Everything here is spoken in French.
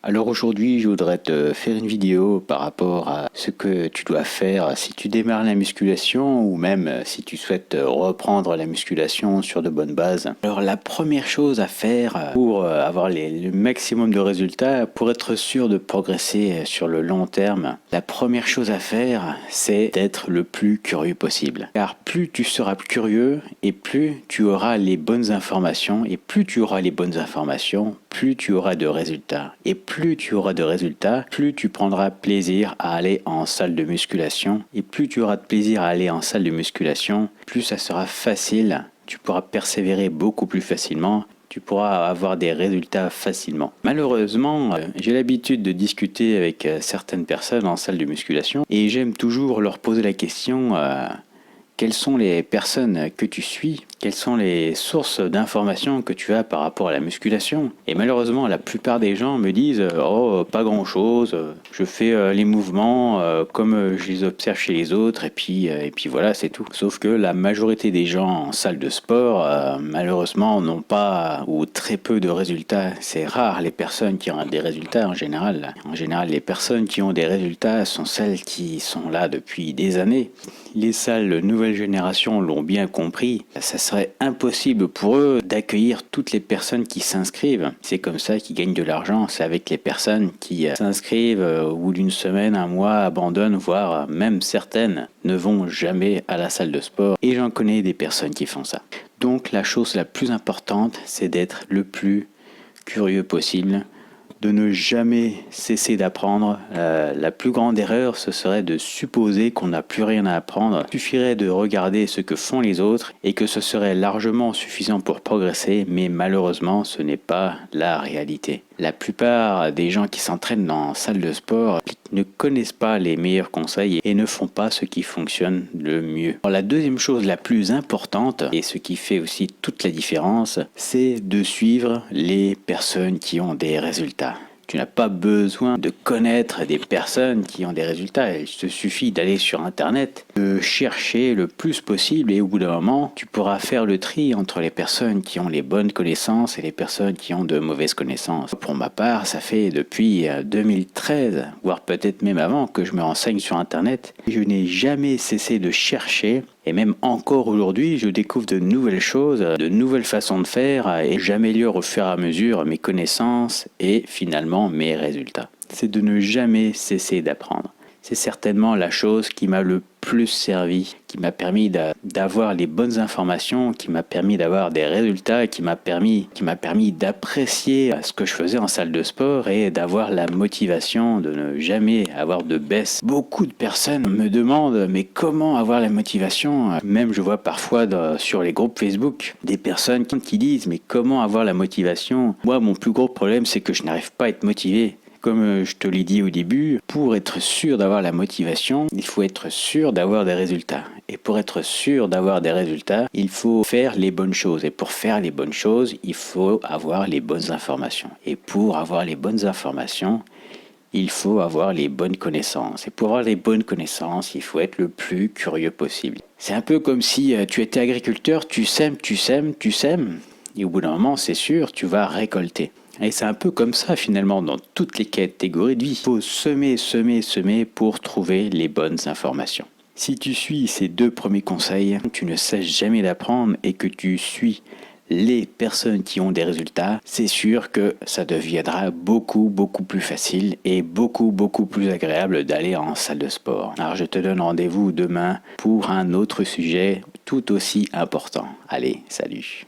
Alors aujourd'hui, je voudrais te faire une vidéo par rapport à ce que tu dois faire si tu démarres la musculation ou même si tu souhaites reprendre la musculation sur de bonnes bases. Alors la première chose à faire pour avoir le maximum de résultats, pour être sûr de progresser sur le long terme, la première chose à faire, c'est d'être le plus curieux possible. Car plus tu seras curieux et plus tu auras les bonnes informations, et plus tu auras les bonnes informations, plus tu auras de résultats. Et plus tu auras de résultats, plus tu prendras plaisir à aller en salle de musculation. Et plus tu auras de plaisir à aller en salle de musculation, plus ça sera facile. Tu pourras persévérer beaucoup plus facilement. Tu pourras avoir des résultats facilement. Malheureusement, j'ai l'habitude de discuter avec certaines personnes en salle de musculation et j'aime toujours leur poser la question quelles sont les personnes que tu suis? Quelles sont les sources d'informations que tu as par rapport à la musculation? Et malheureusement, la plupart des gens me disent « Oh, pas grand-chose, je fais les mouvements comme je les observe chez les autres, et puis voilà, c'est tout. » Sauf que la majorité des gens en salle de sport, malheureusement, n'ont pas ou très peu de résultats. C'est rare les personnes qui ont des résultats en général. En général, les personnes qui ont des résultats sont celles qui sont là depuis des années. Les salles nouvelle génération l'ont bien compris. Ça serait impossible pour eux d'accueillir toutes les personnes qui s'inscrivent. C'est comme ça qu'ils gagnent de l'argent. C'est avec les personnes qui s'inscrivent au bout d'une semaine, un mois, abandonnent, voire même certaines ne vont jamais à la salle de sport. Et j'en connais des personnes qui font ça. Donc la chose la plus importante, c'est d'être le plus curieux possible, de ne jamais cesser d'apprendre. La plus grande erreur, ce serait de supposer qu'on n'a plus rien à apprendre. Il suffirait de regarder ce que font les autres et que ce serait largement suffisant pour progresser, mais malheureusement, ce n'est pas la réalité. La plupart des gens qui s'entraînent en salle de sport ne connaissent pas les meilleurs conseils et ne font pas ce qui fonctionne le mieux. Alors, la deuxième chose la plus importante, et ce qui fait aussi toute la différence, c'est de suivre les personnes qui ont des résultats. Tu n'as pas besoin de connaître des personnes qui ont des résultats. Il te suffit d'aller sur Internet, de chercher le plus possible et au bout d'un moment, tu pourras faire le tri entre les personnes qui ont les bonnes connaissances et les personnes qui ont de mauvaises connaissances. Pour ma part, ça fait depuis 2013, voire peut-être même avant, que je me renseigne sur Internet. Je n'ai jamais cessé de chercher. Et même encore aujourd'hui, je découvre de nouvelles choses, de nouvelles façons de faire et j'améliore au fur et à mesure mes connaissances et finalement mes résultats. C'est de ne jamais cesser d'apprendre. C'est certainement la chose qui m'a le plus servi, qui m'a permis d'avoir les bonnes informations, qui m'a permis d'avoir des résultats, qui m'a permis d'apprécier ce que je faisais en salle de sport et d'avoir la motivation de ne jamais avoir de baisse. Beaucoup de personnes me demandent mais comment avoir la motivation? Même je vois parfois sur les groupes Facebook des personnes qui disent mais comment avoir la motivation? Moi mon plus gros problème c'est que je n'arrive pas à être motivé. Comme je te l'ai dit au début, pour être sûr d'avoir la motivation, il faut être sûr d'avoir des résultats. Et pour être sûr d'avoir des résultats, il faut faire les bonnes choses. Et pour faire les bonnes choses, il faut avoir les bonnes informations. Et pour avoir les bonnes informations, il faut avoir les bonnes connaissances. Et pour avoir les bonnes connaissances, il faut être le plus curieux possible. C'est un peu comme si tu étais agriculteur, tu sèmes. Et au bout d'un moment, c'est sûr, tu vas récolter. Et c'est un peu comme ça finalement dans toutes les catégories de vie. Il faut semer pour trouver les bonnes informations. Si tu suis ces deux premiers conseils, tu ne cesses jamais d'apprendre et que tu suis les personnes qui ont des résultats, c'est sûr que ça deviendra beaucoup plus facile et beaucoup plus agréable d'aller en salle de sport. Alors je te donne rendez-vous demain pour un autre sujet tout aussi important. Allez, salut!